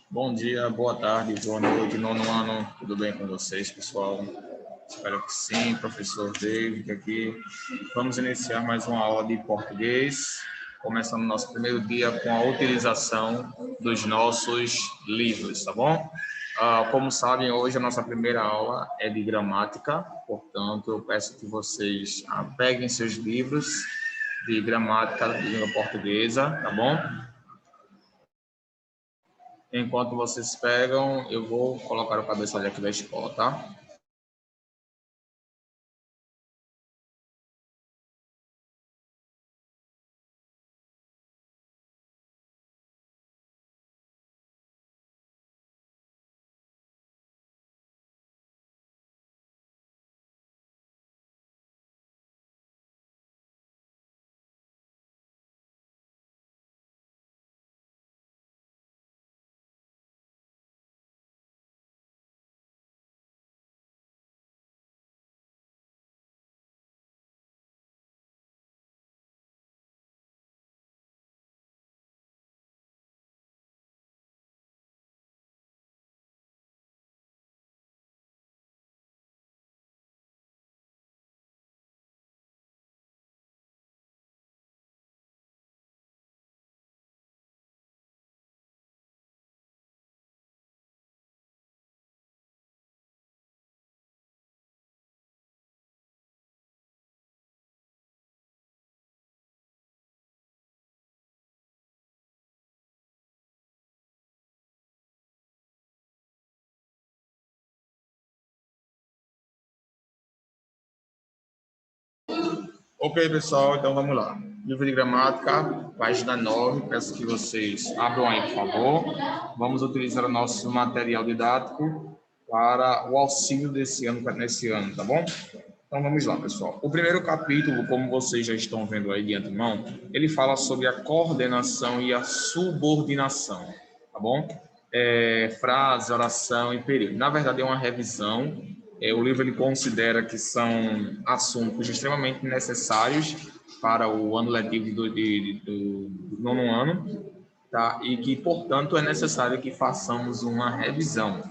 Bom dia, boa tarde, boa noite, nono ano, tudo bem com vocês, pessoal? Espero que sim, professor David aqui. Vamos iniciar mais uma aula de português, começando nosso primeiro dia com a utilização dos nossos livros, tá bom? Como sabem, hoje a nossa primeira aula é de gramática, portanto, eu peço que vocês peguem seus livros de gramática de língua portuguesa, tá bom? Enquanto vocês pegam, eu vou colocar o cabeçalho aqui da escola, tá? Ok, pessoal, então vamos lá. Livro de gramática, página 9, peço que vocês abram aí, por favor. Vamos utilizar o nosso material didático para o auxílio nesse ano, tá bom? Então vamos lá, pessoal. O primeiro capítulo, como vocês já estão vendo aí de antemão, ele fala sobre a coordenação e a subordinação, tá bom? Frase, oração e período. Na verdade, é uma revisão. O livro ele considera que são assuntos extremamente necessários para o ano letivo do nono ano, tá? E que, portanto, é necessário que façamos uma revisão.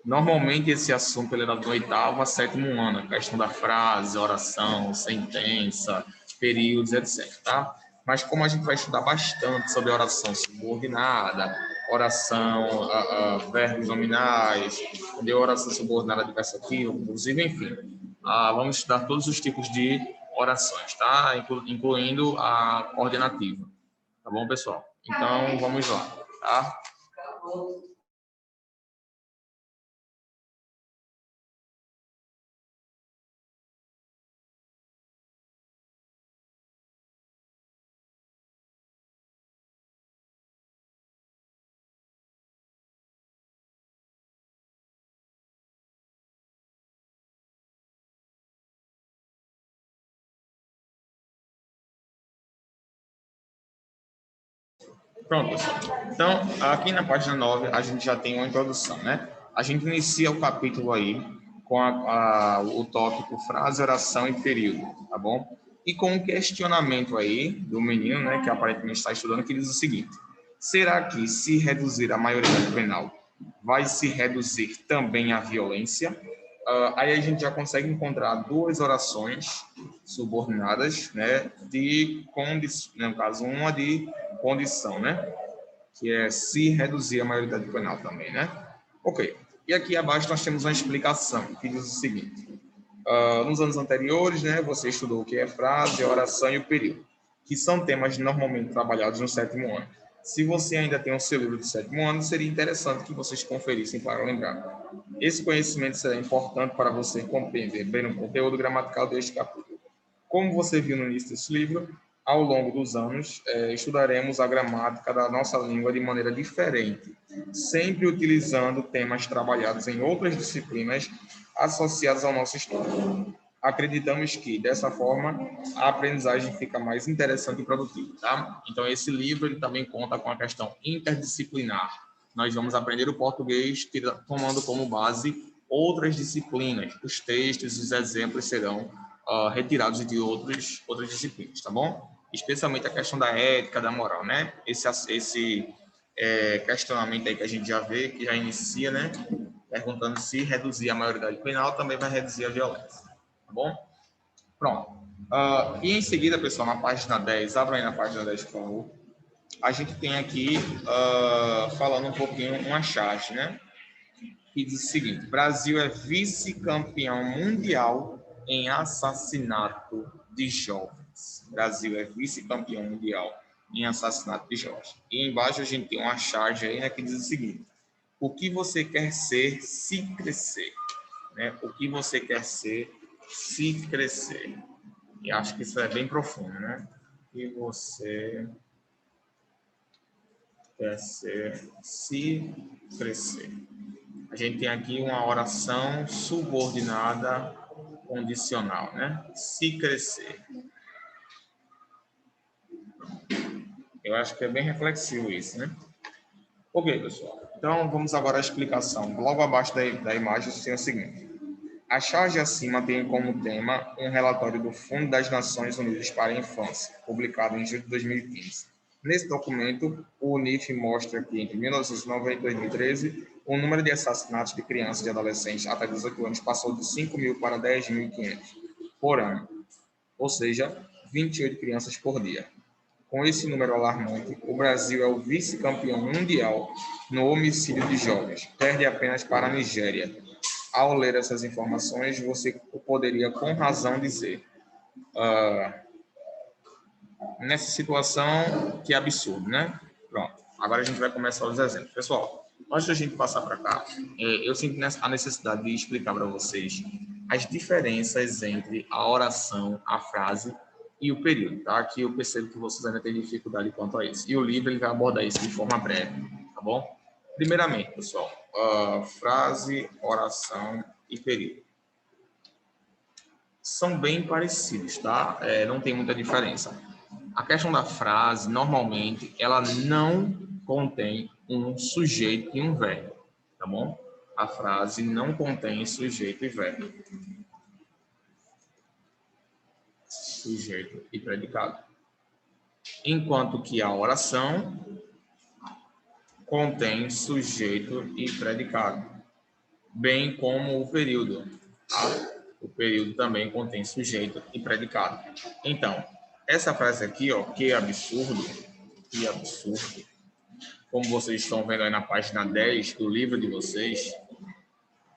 Normalmente, esse assunto ele é do oitavo a sétimo ano, a questão da frase, oração, sentença, períodos, etc. Tá? Mas como a gente vai estudar bastante sobre oração subordinada, oração, verbos nominais, oração subordinada adversativa, inclusive, enfim, vamos estudar todos os tipos de orações, tá? Incluindo a coordenativa. Tá bom, pessoal? Então, vamos lá, tá? Pronto, pessoal. Então, aqui na página 9, a gente já tem uma introdução, né? A gente inicia o capítulo aí com o tópico frase, oração e período, tá bom? E com um questionamento aí do menino, né, que aparentemente está estudando, que diz o seguinte: será que se reduzir a maioridade penal vai se reduzir também a violência? Aí a gente já consegue encontrar duas orações subordinadas, né, de condição, no caso, uma de condição, né, que é se reduzir a maioridade penal também, né? Ok. E aqui abaixo nós temos uma explicação que diz o seguinte: nos anos anteriores, né, você estudou o que é frase, oração e o período, que são temas normalmente trabalhados no sétimo ano. Se você ainda tem o seu livro do sétimo ano, seria interessante que vocês conferissem para lembrar. Esse conhecimento será importante para você compreender bem o conteúdo gramatical deste capítulo. Como você viu no início desse livro, ao longo dos anos, estudaremos a gramática da nossa língua de maneira diferente, sempre utilizando temas trabalhados em outras disciplinas associadas ao nosso estudo. Acreditamos que, dessa forma, a aprendizagem fica mais interessante e produtiva, tá? Então, esse livro ele também conta com a questão interdisciplinar. Nós vamos aprender o português tomando como base outras disciplinas. Os textos, os exemplos serão retirados de outras disciplinas, tá bom? Especialmente a questão da ética, da moral, né? questionamento aí que a gente já vê, que já inicia, né? Perguntando se reduzir a maioridade penal também vai reduzir a violência. Tá bom? Pronto. E em seguida, pessoal, na página 10, abra aí na página 10, por favor. A gente tem aqui, falando um pouquinho, uma charge, né? Que diz o seguinte: Brasil é vice-campeão mundial em assassinato de jovens. Brasil é vice-campeão mundial em assassinato de jovens. E embaixo a gente tem uma charge aí, né, que diz o seguinte: o que você quer ser se crescer? Né? O que você quer ser se crescer? E acho que isso é bem profundo, né? O que você quer ser se crescer? A gente tem aqui uma oração subordinada condicional, né? Se crescer. Eu acho que é bem reflexivo isso, né? Ok, pessoal. Então, vamos agora à explicação. Logo abaixo da imagem, tem o seguinte. A charge acima tem como tema um relatório do Fundo das Nações Unidas para a Infância, publicado em julho de 2015. Nesse documento, o UNIF mostra que, entre 1990 e 2013, o número de assassinatos de crianças e adolescentes até 18 anos passou de 5.000 para 10.500 por ano, ou seja, 28 crianças por dia. Com esse número alarmante, o Brasil é o vice-campeão mundial no homicídio de jovens, perde apenas para a Nigéria. Ao ler essas informações, você poderia com razão dizer: nessa situação, que absurdo, né? Pronto, agora a gente vai começar os exemplos. Pessoal, antes da gente passar para cá, eu sinto a necessidade de explicar para vocês as diferenças entre a oração, a frase e o período, tá? Que eu percebo que vocês ainda têm dificuldade quanto a isso. E o livro ele vai abordar isso de forma breve, tá bom? Primeiramente, pessoal, frase, oração e período são bem parecidos, tá? Não tem muita diferença. A questão da frase, normalmente, ela não contém um sujeito e um verbo, tá bom? A frase não contém sujeito e verbo. Sujeito e predicado. Enquanto que a oração contém sujeito e predicado, bem como o período, tá? O período também contém sujeito e predicado. Então, essa frase aqui, ó, que absurdo, como vocês estão vendo aí na página 10 do livro de vocês,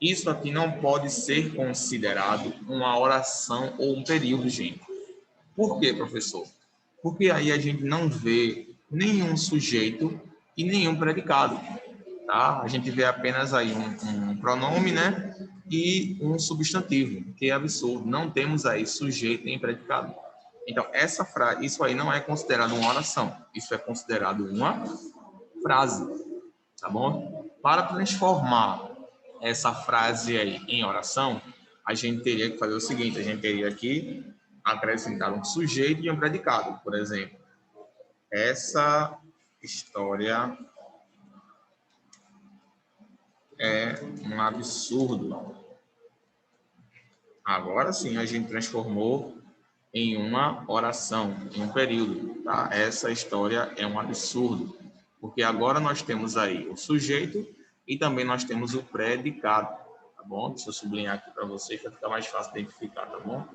isso aqui não pode ser considerado uma oração ou um período, gente. Por quê, professor? Porque aí a gente não vê nenhum sujeito e nenhum predicado, tá? A gente vê apenas aí um pronome, né? E um substantivo, que é absurdo. Não temos aí sujeito nem predicado. Então, essa frase, isso aí não é considerado uma oração. Isso é considerado uma frase, tá bom? Para transformar essa frase aí em oração, a gente teria que fazer o seguinte, a gente teria que acrescentar um sujeito e um predicado. Por exemplo, essa história é um absurdo. Agora sim a gente transformou em uma oração, em um período, tá? Essa história é um absurdo, porque agora nós temos aí o sujeito e também nós temos o predicado, tá bom? Deixa eu sublinhar aqui para vocês para ficar mais fácil identificar, tá bom?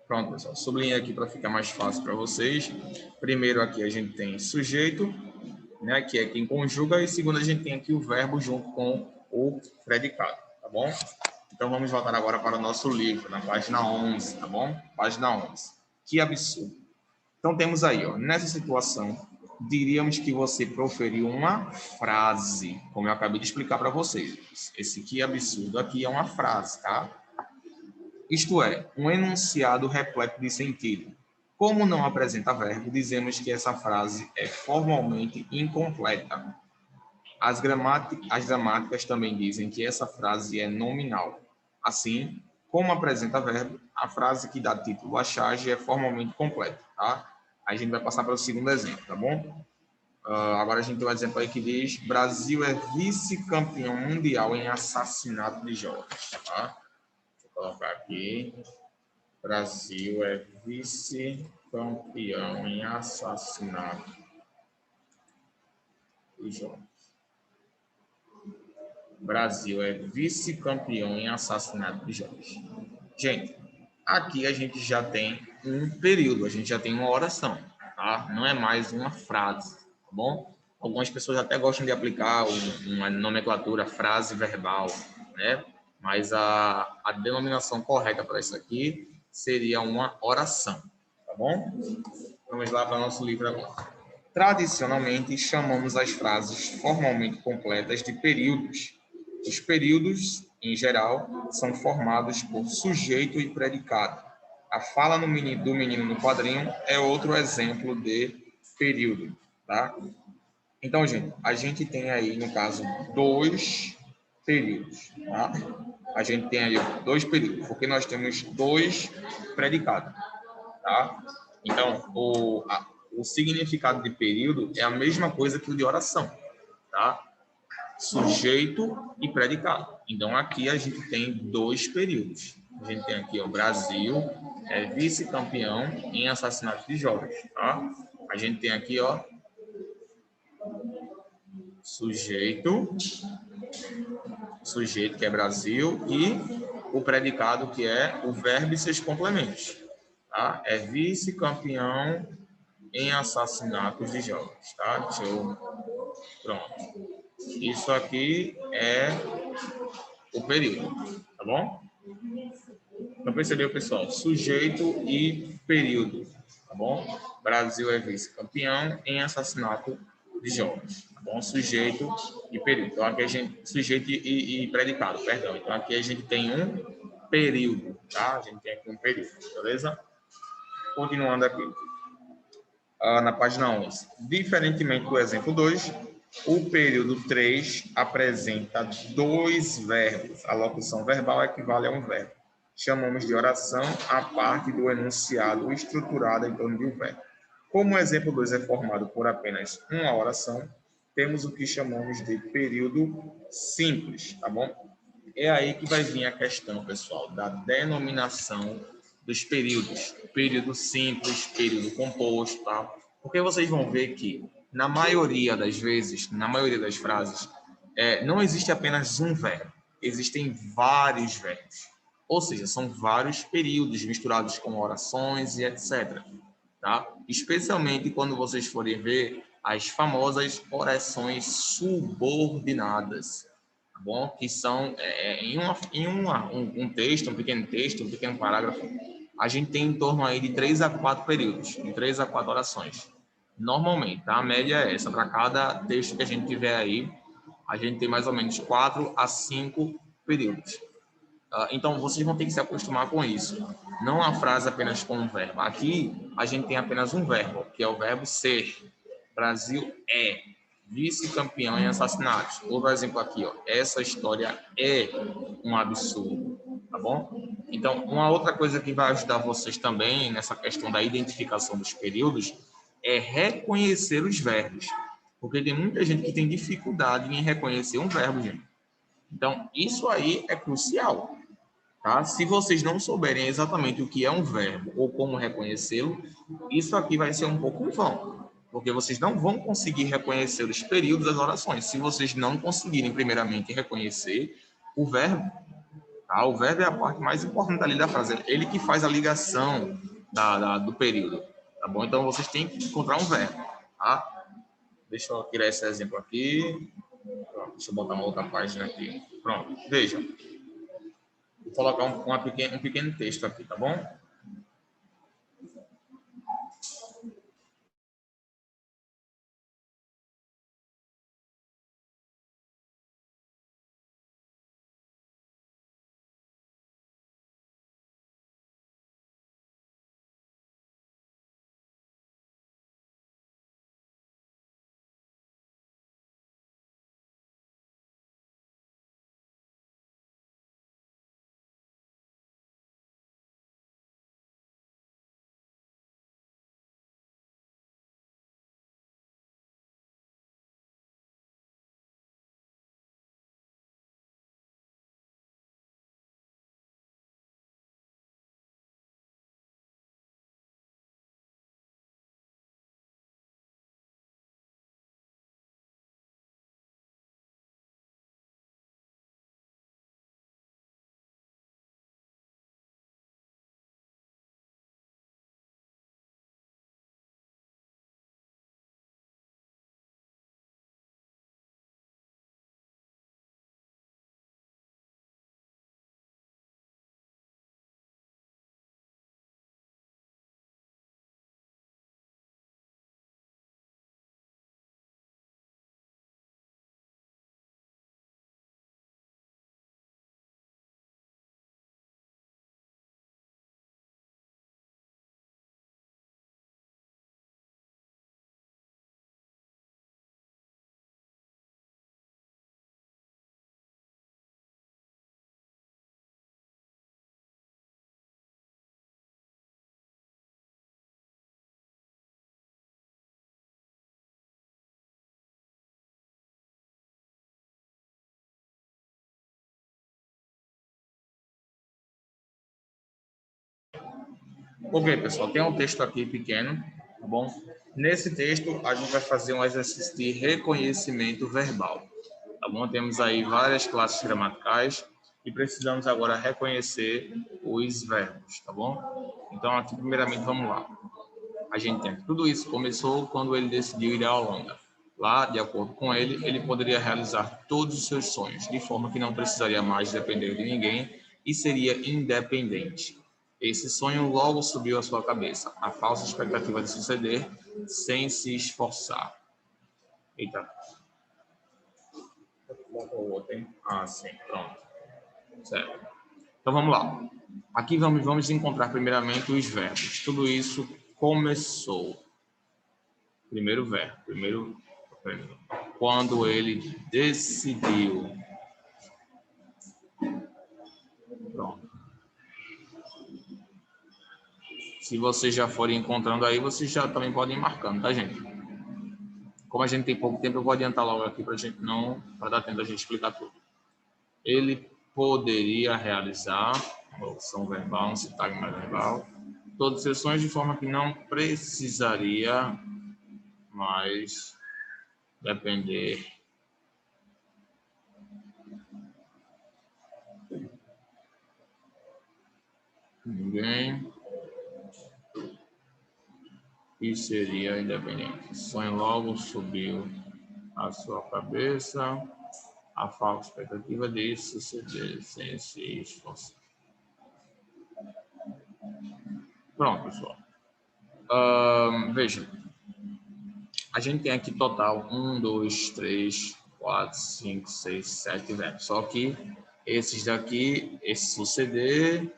Pronto, pessoal. Sublinhei aqui para ficar mais fácil para vocês. Primeiro aqui a gente tem sujeito, né, que é quem conjuga, e segundo a gente tem aqui o verbo junto com o predicado, tá bom? Então vamos voltar agora para o nosso livro, na página 11, tá bom? Página 11. Que absurdo. Então temos aí, ó, nessa situação, diríamos que você proferiu uma frase, como eu acabei de explicar para vocês. Esse que absurdo aqui é uma frase, tá? Isto é, um enunciado repleto de sentido. Como não apresenta verbo, dizemos que essa frase é formalmente incompleta. As gramáticas também dizem que essa frase é nominal. Assim, como apresenta verbo, a frase que dá título à charge é formalmente completa, tá? A gente vai passar para o segundo exemplo, tá bom? Agora a gente tem um exemplo aí que diz: Brasil é vice-campeão mundial em assassinato de jovens. Tá? Vou colocar aqui. Brasil é vice-campeão em assassinato de jovens. Brasil é vice-campeão em assassinato de jovens. Gente, aqui a gente já tem um período, a gente já tem uma oração, tá? Não é mais uma frase, tá bom? Algumas pessoas até gostam de aplicar uma nomenclatura frase verbal, né? Mas a denominação correta para isso aqui seria uma oração, tá bom? Vamos lá para o nosso livro agora. Tradicionalmente, chamamos as frases formalmente completas de períodos. Os períodos, em geral, são formados por sujeito e predicado. A fala do menino no quadrinho é outro exemplo de período, tá? Então, gente, a gente tem aí, no caso, dois períodos, tá? A gente tem aí dois períodos, porque nós temos dois predicados, tá? Então, o significado de período é a mesma coisa que o de oração, tá? Sujeito e predicado. Então, aqui a gente tem dois períodos. A gente tem aqui o Brasil é vice-campeão em assassinato de jovens, tá? A gente tem aqui, ó, sujeito que é Brasil e o predicado que é o verbo e seus complementos, tá? É vice-campeão em assassinatos de jovens, tá? Deixa eu... Pronto. Isso aqui é o período, tá bom? Então, percebeu, pessoal? Sujeito e período, tá bom? Brasil é vice-campeão em assassinato de jovens, tá bom? Sujeito e período. Então, aqui a gente... Sujeito e predicado, perdão. Então, aqui a gente tem um período, tá? A gente tem aqui um período, beleza? Continuando aqui. Na página 11. Diferentemente do exemplo 2, o período 3 apresenta dois verbos. A locução verbal equivale a um verbo. Chamamos de oração a parte do enunciado estruturada em torno de um verbo. Como o exemplo 2 é formado por apenas uma oração, temos o que chamamos de período simples, tá bom? É aí que vai vir a questão, pessoal, da denominação dos períodos. Período simples, período composto, tá? Porque vocês vão ver que, na maioria das vezes, na maioria das frases, não existe apenas um verbo. Existem vários verbos. Ou seja, são vários períodos misturados com orações e etc. Tá? Especialmente quando vocês forem ver as famosas orações subordinadas, tá bom? Que são um texto, um pequeno parágrafo, a gente tem em torno aí de 3 a 4 períodos, de 3 a 4 orações. Normalmente, tá? A média é essa. Para cada texto que a gente tiver aí, a gente tem mais ou menos 4 a 5 períodos. Então, vocês vão ter que se acostumar com isso. Não a frase apenas com um verbo. Aqui, a gente tem apenas um verbo, que é o verbo ser. Brasil é vice-campeão em assassinatos. Outro exemplo aqui, ó. Essa história é um absurdo, tá bom? Então, uma outra coisa que vai ajudar vocês também nessa questão da identificação dos períodos é reconhecer os verbos. Porque tem muita gente que tem dificuldade em reconhecer um verbo, gente. Então, isso aí é crucial. Tá? Se vocês não souberem exatamente o que é um verbo ou como reconhecê-lo, isso aqui vai ser um pouco em vão, porque vocês não vão conseguir reconhecer os períodos das orações se vocês não conseguirem, primeiramente, reconhecer o verbo. Tá? O verbo é a parte mais importante ali da frase, ele que faz a ligação do período. Tá bom? Então, vocês têm que encontrar um verbo. Tá? Deixa eu tirar esse exemplo aqui. Pronto, deixa eu botar uma outra página aqui. Pronto, veja. Vou colocar um pequeno texto aqui, tá bom? Ok, pessoal, tem um texto aqui pequeno, tá bom? Nesse texto, a gente vai fazer um exercício de reconhecimento verbal, tá bom? Temos aí várias classes gramaticais e precisamos agora reconhecer os verbos, tá bom? Então, aqui, primeiramente, vamos lá. A gente tem tudo isso começou quando ele decidiu ir à Holanda. Lá, de acordo com ele, ele poderia realizar todos os seus sonhos, de forma que não precisaria mais depender de ninguém e seria independente. Esse sonho logo subiu à sua cabeça, a falsa expectativa de suceder sem se esforçar. Eita. O outro, hein? Ah, sim, pronto. Certo. Então vamos lá. Aqui vamos encontrar primeiramente os verbos. Tudo isso começou. Primeiro verbo, quando ele decidiu. Pronto. Se vocês já forem encontrando aí, vocês já também podem ir marcando, tá, gente? Como a gente tem pouco tempo, eu vou adiantar logo aqui para a gente não, para dar tempo da gente explicar tudo. Ele poderia realizar, opção verbal, um sintagma verbal, todas as sessões de forma que não precisaria mais depender de ninguém e seria independente. Sonho logo subiu à sua cabeça a falsa expectativa de suceder sem se esforçar. Pronto, pessoal. Veja, a gente tem aqui total 1, 2, 3, 4, 5, 6, 7 verbos. Só que esses daqui, esse suceder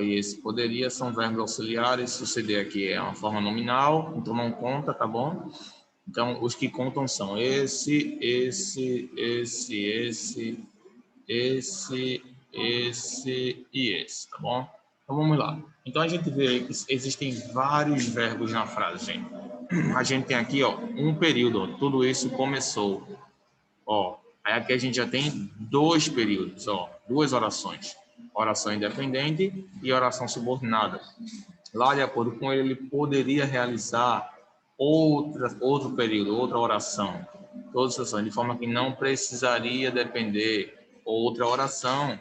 e esse poderia são verbos auxiliares. Suceder aqui é uma forma nominal, então não conta, tá bom? Então, os que contam são esse e esse, tá bom? Então, vamos lá. Então, a gente vê aí que existem vários verbos na frase, gente. A gente tem aqui, ó, um período, ó, tudo isso começou. Ó, aí aqui a gente já tem dois períodos, ó, duas orações. Oração independente e oração subordinada. Lá, de acordo com ele, ele poderia realizar outro período, outra oração, todas as orações, de forma que não precisaria depender outra oração,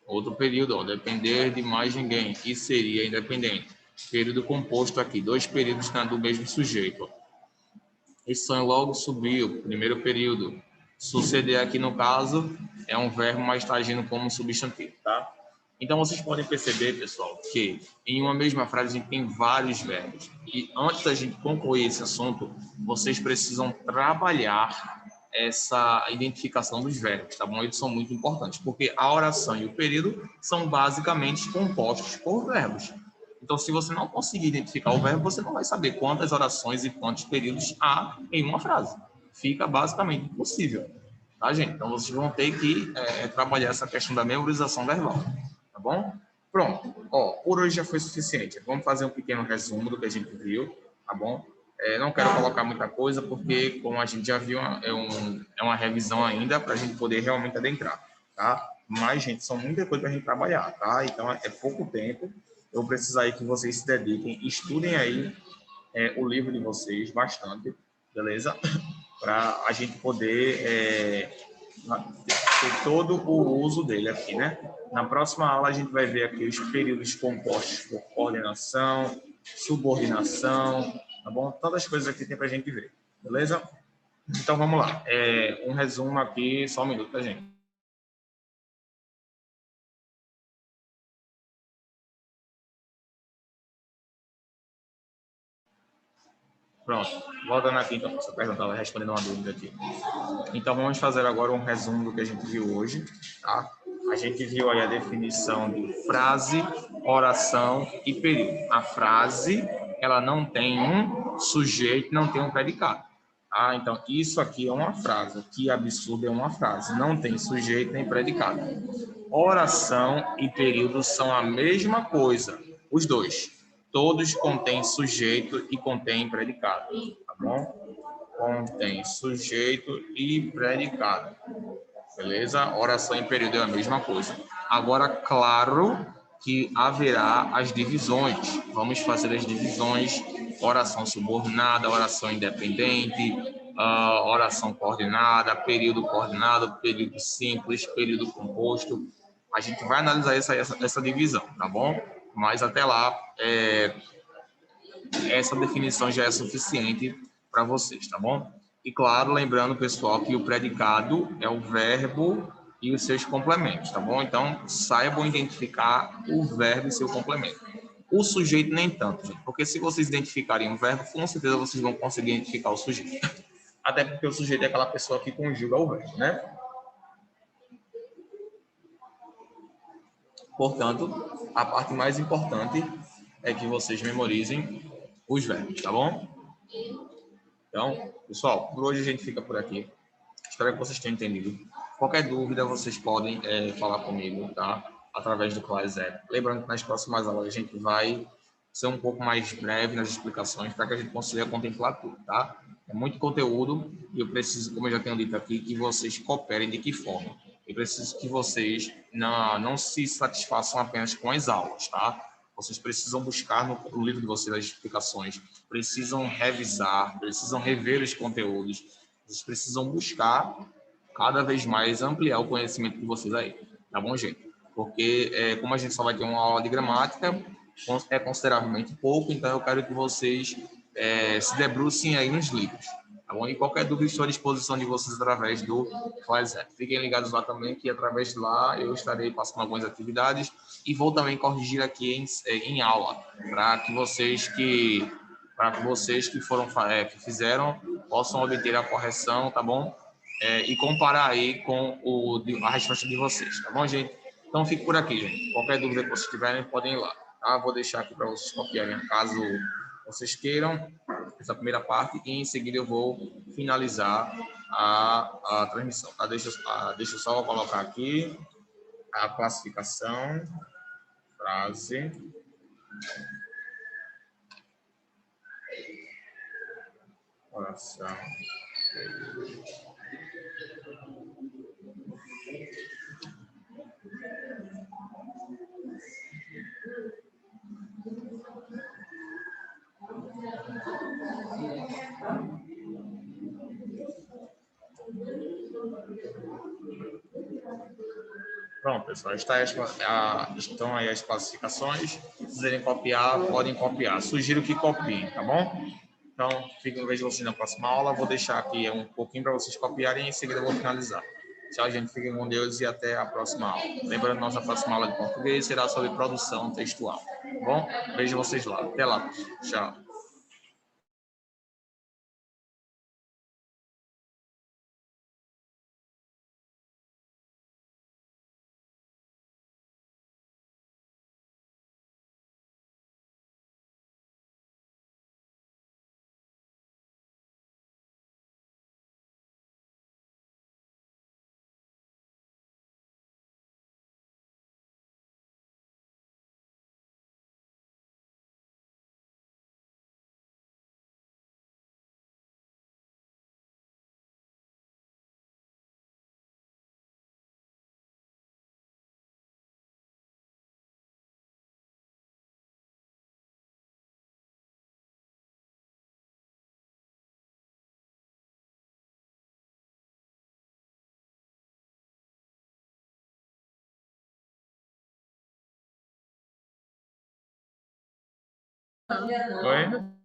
outro período, ó, depender de mais ninguém, e seria independente. Período composto aqui, dois períodos do mesmo sujeito. Ó. Esse sonho logo subiu, primeiro período. Suceder aqui, no caso, é um verbo, mas está agindo como substantivo, tá? Então, vocês podem perceber, pessoal, que em uma mesma frase a gente tem vários verbos. E antes da gente concluir esse assunto, vocês precisam trabalhar essa identificação dos verbos, tá bom? Eles são muito importantes, porque a oração e o período são basicamente compostos por verbos. Então, se você não conseguir identificar o verbo, você não vai saber quantas orações e quantos períodos há em uma frase. Fica basicamente impossível, tá, gente? Então, vocês vão ter que trabalhar essa questão da memorização verbal. Tá bom? Pronto. Ó, por hoje já foi suficiente. Vamos fazer um pequeno resumo do que a gente viu, tá bom? Não quero colocar muita coisa, porque, como a gente já viu, é uma revisão ainda para a gente poder realmente adentrar, tá? Mas, gente, são muita coisa para a gente trabalhar, tá? Então, é pouco tempo. Eu preciso aí que vocês se dediquem, estudem aí o livro de vocês bastante, beleza? Para a gente poder ter todo o uso dele aqui, né? Na próxima aula a gente vai ver aqui os períodos compostos por coordenação, subordinação, tá bom? Todas as coisas aqui tem para a gente ver, beleza? Então vamos lá. Um resumo aqui, só um minuto, tá, gente? Pronto, voltando aqui então, essa pergunta, estava respondendo uma dúvida aqui. Então vamos fazer agora um resumo do que a gente viu hoje, tá? A gente viu aí a definição de frase, oração e período. A frase, ela não tem um sujeito, não tem um predicado. Tá? Então, isso aqui é uma frase. Que absurdo é uma frase. Não tem sujeito nem predicado. Oração e período são a mesma coisa, os dois. Todos contêm sujeito e contêm predicado, tá bom? Contém sujeito e predicado. Beleza? Oração e período é a mesma coisa. Agora, claro que haverá as divisões. Vamos fazer as divisões: oração subordinada, oração independente, oração coordenada, período simples, período composto. A gente vai analisar essa divisão, tá bom? Mas até lá, essa definição já é suficiente para vocês, tá bom? E claro, lembrando, pessoal, que o predicado é o verbo e os seus complementos, tá bom? Então, saibam identificar o verbo e seu complemento. O sujeito nem tanto, gente, porque se vocês identificarem o verbo, com certeza vocês vão conseguir identificar o sujeito. Até porque o sujeito é aquela pessoa que conjuga o verbo, né? Portanto, a parte mais importante é que vocês memorizem os verbos, tá bom? Então, pessoal, por hoje a gente fica por aqui. Espero que vocês tenham entendido. Qualquer dúvida, vocês podem falar comigo, tá? Através do ClassApp. Lembrando que nas próximas aulas a gente vai ser um pouco mais breve nas explicações para que a gente consiga contemplar tudo, tá? É muito conteúdo e eu preciso, como eu já tenho dito aqui, que vocês cooperem de que forma? Eu preciso que vocês não se satisfaçam apenas com as aulas, tá? Vocês precisam buscar no livro de vocês as explicações, precisam revisar, precisam rever os conteúdos, vocês precisam buscar cada vez mais ampliar o conhecimento de vocês aí, tá bom, gente? Porque como a gente só vai ter uma aula de gramática, é consideravelmente pouco, então eu quero que vocês se debrucem aí nos livros, tá bom? E qualquer dúvida estou à disposição de vocês através do ClassApp. Fiquem ligados lá também, que através de lá eu estarei passando algumas atividades e vou também corrigir aqui em aula, para que vocês que foram que fizeram possam obter a correção, tá bom? E comparar aí com a resposta de vocês, tá bom, gente? Então fique por aqui, gente. Qualquer dúvida que vocês tiverem, podem ir lá, tá? Vou deixar aqui para vocês copiarem, caso vocês queiram, essa primeira parte, e em seguida eu vou finalizar a transmissão, tá? Deixa eu só colocar aqui a classificação, frase, oração. Pronto, pessoal, estão aí as classificações. Se quiserem copiar, podem copiar. Sugiro que copiem, tá bom? Então, vejo vocês na próxima aula. Vou deixar aqui um pouquinho para vocês copiarem e em seguida eu vou finalizar. Tchau, gente. Fiquem com Deus e até a próxima aula. Lembrando, nossa próxima aula de português será sobre produção textual. Tá bom? Vejo vocês lá. Até lá. Tchau. Oi?